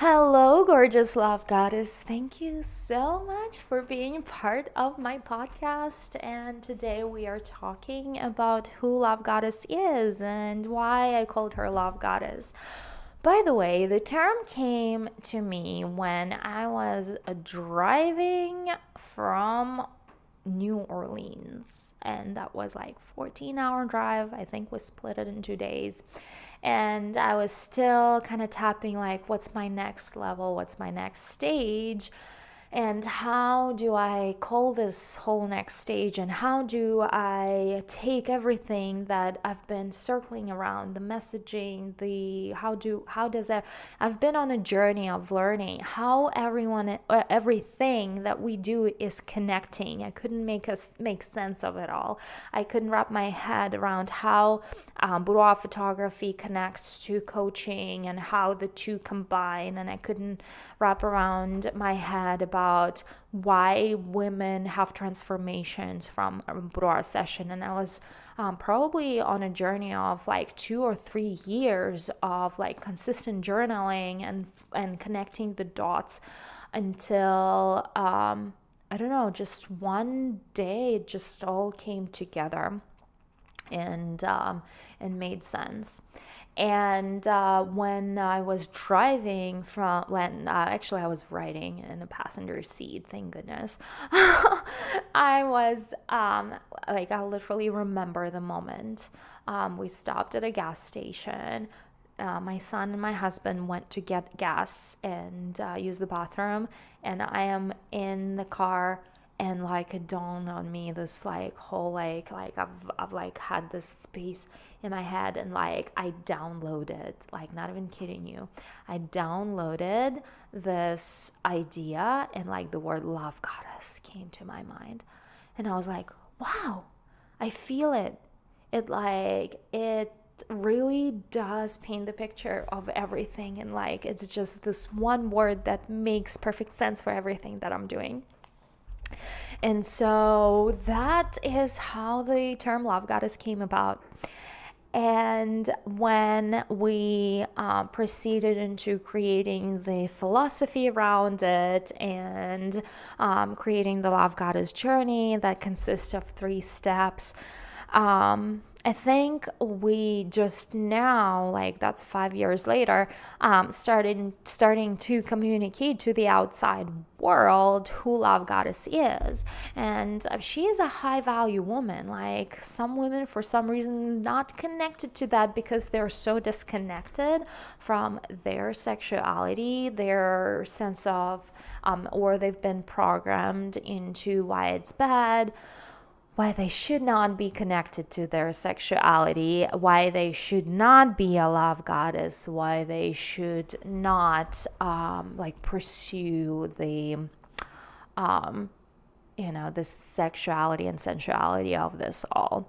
Hello, gorgeous love goddess. Thank you so much for being part of my podcast. And today we are talking about who Love Goddess is and why I called her Love Goddess. By the way, the term came to me when I was driving from New Orleans, and that was like 14-hour drive. I think we split it in 2 days, and I was still kind of tapping like, what's my next level, what's my next stage, and how do I call this whole next stage, and how do I take everything that I've been circling around, the messaging, the how does that, I've been on a journey of learning how everything that we do is connecting. I couldn't make sense of it all. I couldn't wrap my head around how boudoir photography connects to coaching and how the two combine, and I couldn't wrap around my head about why women have transformations from a boudoir session. And I was probably on a journey of like 2 or 3 years of like consistent journaling and connecting the dots until I don't know, just one day it just all came together and made sense. And when I was driving actually I was riding in a passenger seat, thank goodness. I was I literally remember the moment. We stopped at a gas station. My son and my husband went to get gas and use the bathroom, and I am in the car, and like it dawned on me this like whole like I've like had this space in my head, and like I downloaded, like not even kidding you, I downloaded this idea, and like the word love goddess came to my mind, and I was like, wow, I feel it. It really does paint the picture of everything, and like it's just this one word that makes perfect sense for everything that I'm doing. And so that is how the term love goddess came about. And when we proceeded into creating the philosophy around it and creating the love goddess journey that consists of 3 steps, I think we just now, like that's 5 years later, starting to communicate to the outside world who Love Goddess is. And she is a high value woman. Like some women, for some reason, not connected to that because they're so disconnected from their sexuality, their sense of, or they've been programmed into why it's bad, why they should not be connected to their sexuality, why they should not be a love goddess, why they should not pursue the this sexuality and sensuality of this all.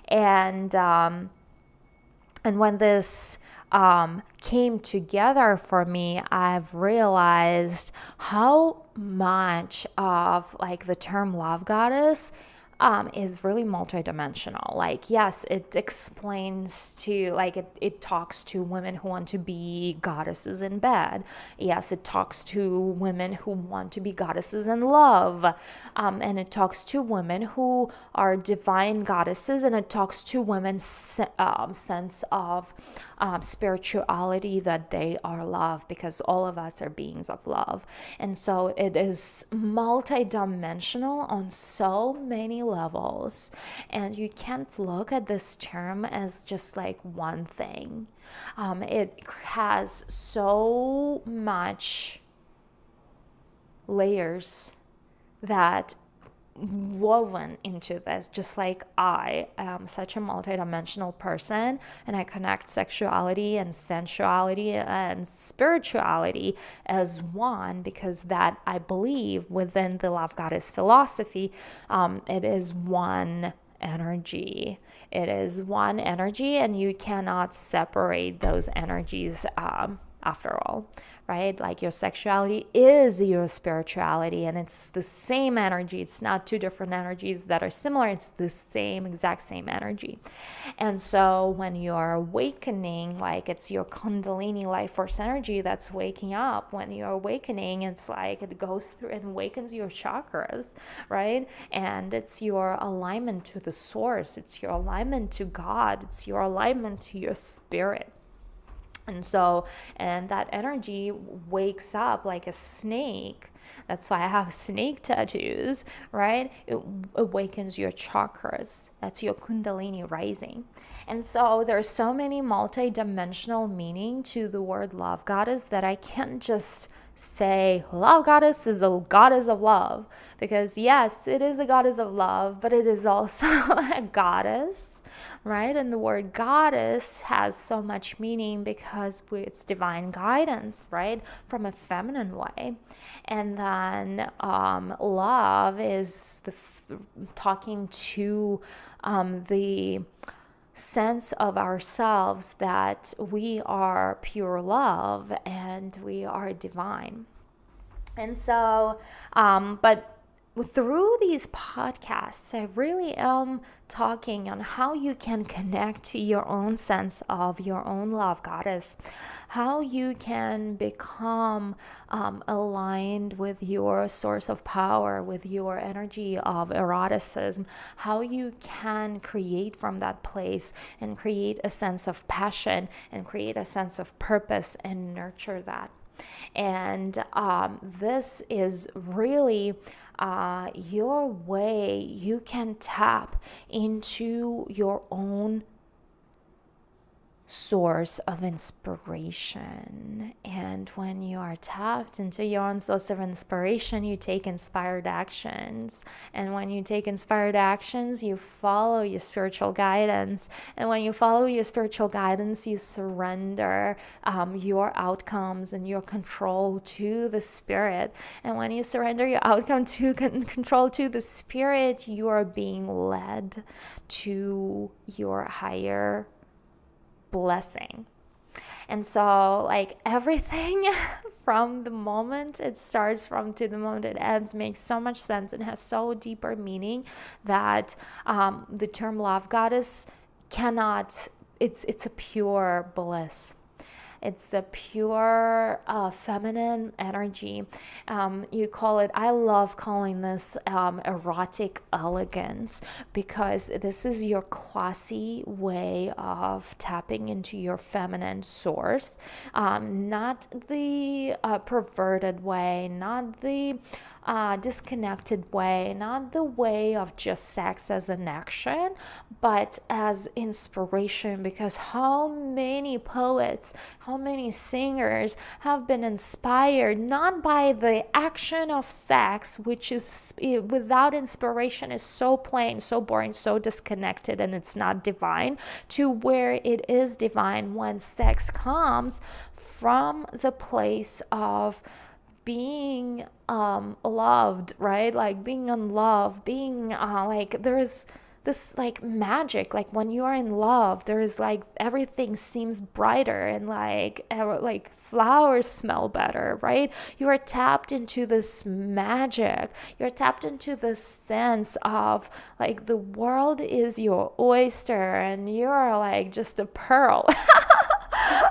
And when this came together for me, I've realized how much of like the term love goddess is really multidimensional. Like, yes, it explains to, like, it talks to women who want to be goddesses in bed. Yes, it talks to women who want to be goddesses in love. And it talks to women who are divine goddesses, and it talks to women's sense of spirituality, that they are love, because all of us are beings of love. And so it is multidimensional on so many levels, and you can't look at this term as just like one thing. It has so much layers that woven into this, just like I am such a multidimensional person, and I connect sexuality and sensuality and spirituality as one, because that, I believe, within the Love Goddess philosophy, it is one energy. It is one energy, and you cannot separate those energies after all, right? Like your sexuality is your spirituality, and it's the same energy. It's not two different energies that are similar. It's the same, exact same energy. And so when you're awakening, like it's your Kundalini life force energy that's waking up. When you're awakening, it's like it goes through and awakens your chakras, right? And it's your alignment to the source. It's your alignment to God. It's your alignment to your spirit. And so, and that energy wakes up like a snake. That's why I have snake tattoos, right? It awakens your chakras. That's your Kundalini rising. And so there's so many multi-dimensional meaning to the word love goddess that I can't just say love goddess is a goddess of love, because yes, it is a goddess of love, but it is also a goddess, right? And the word goddess has so much meaning because it's divine guidance, right, from a feminine way. And then love is talking to the sense of ourselves that we are pure love and we are divine. And so, but through these podcasts, I really am talking on how you can connect to your own sense of your own love goddess, how you can become aligned with your source of power, with your energy of eroticism, how you can create from that place and create a sense of passion and create a sense of purpose and nurture that. And this is really your way you can tap into your own source of inspiration. And when you are tapped into your own source of inspiration, you take inspired actions. And when you take inspired actions, you follow your spiritual guidance. And when you follow your spiritual guidance, you surrender your outcomes and your control to the spirit. And when you surrender your outcome to control to the spirit, you are being led to your higher blessing. And so like everything from the moment it starts from to the moment it ends makes so much sense and has so deeper meaning that the term love goddess cannot, it's a pure bliss. It's a pure feminine energy. You call it, I love calling this erotic elegance, because this is your classy way of tapping into your feminine source, not the perverted way, not the disconnected way, not the way of just sex as an action, but as inspiration. Because how many poets, how many singers have been inspired not by the action of sex, which is without inspiration is so plain, so boring, so disconnected, and it's not divine, to where it is divine when sex comes from the place of being loved, right? Like being in love, being like there's this like magic, like when you are in love, there is like everything seems brighter and like flowers smell better, right? You are tapped into this magic. You're tapped into this sense of like the world is your oyster and you're like just a pearl.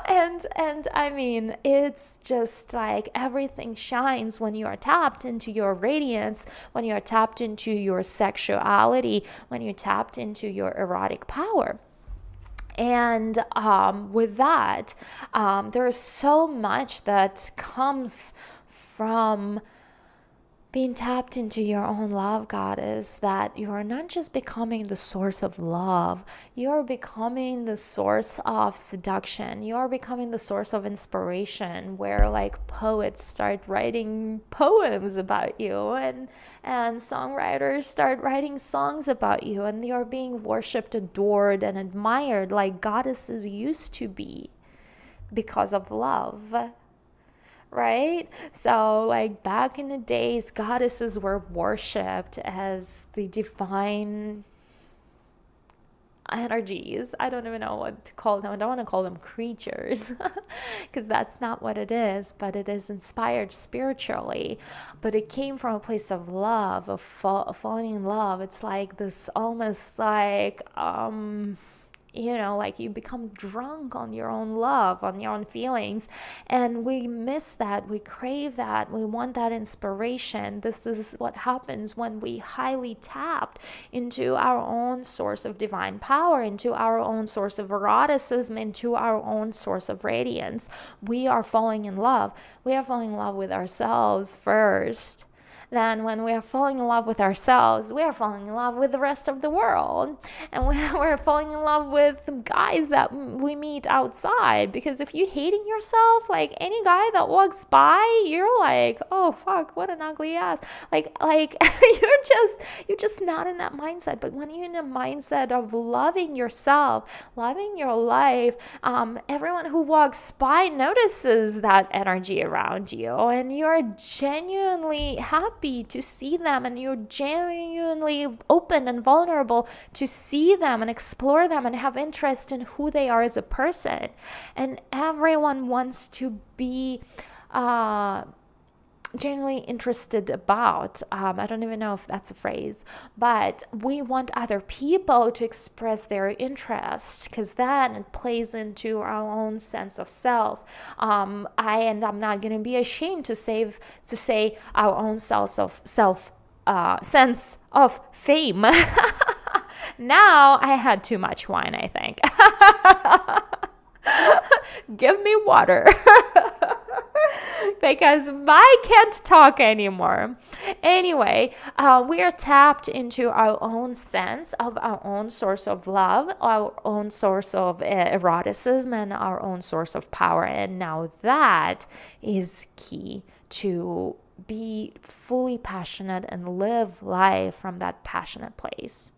And I mean, it's just like everything shines when you are tapped into your radiance, when you are tapped into your sexuality, when you're tapped into your erotic power. And with that, there's so much that comes from being tapped into your own love goddess, that you are not just becoming the source of love, you're becoming the source of seduction, you're becoming the source of inspiration, where like poets start writing poems about you, and songwriters start writing songs about you, and you're being worshipped, adored, and admired like goddesses used to be because of love. Right? So like back in the days, goddesses were worshipped as the divine energies. I don't even know what to call them. I don't want to call them creatures because that's not what it is, but it is inspired spiritually. But it came from a place of love, of falling in love. It's like this almost like, like you become drunk on your own love, on your own feelings. And we miss that. We crave that. We want that inspiration. This is what happens when we highly tapped into our own source of divine power, into our own source of eroticism, into our own source of radiance. We are falling in love. We are falling in love with ourselves first. Then when we are falling in love with ourselves, we are falling in love with the rest of the world. And we're falling in love with guys that we meet outside. Because if you're hating yourself, like any guy that walks by, you're like, oh fuck, what an ugly ass. Like you're just not in that mindset. But when you're in a mindset of loving yourself, loving your life, everyone who walks by notices that energy around you, and you're genuinely happy to see them, and you're genuinely open and vulnerable to see them and explore them and have interest in who they are as a person. And everyone wants to be genuinely interested about. I don't even know if that's a phrase, but we want other people to express their interest, because then it plays into our own sense of self. I'm not going to be ashamed to say our own sense of fame. Now I had too much wine, I think. Give me water. Because I can't talk anymore. Anyway, we are tapped into our own sense of our own source of love, our own source of eroticism, and our own source of power. And now that is key to be fully passionate and live life from that passionate place.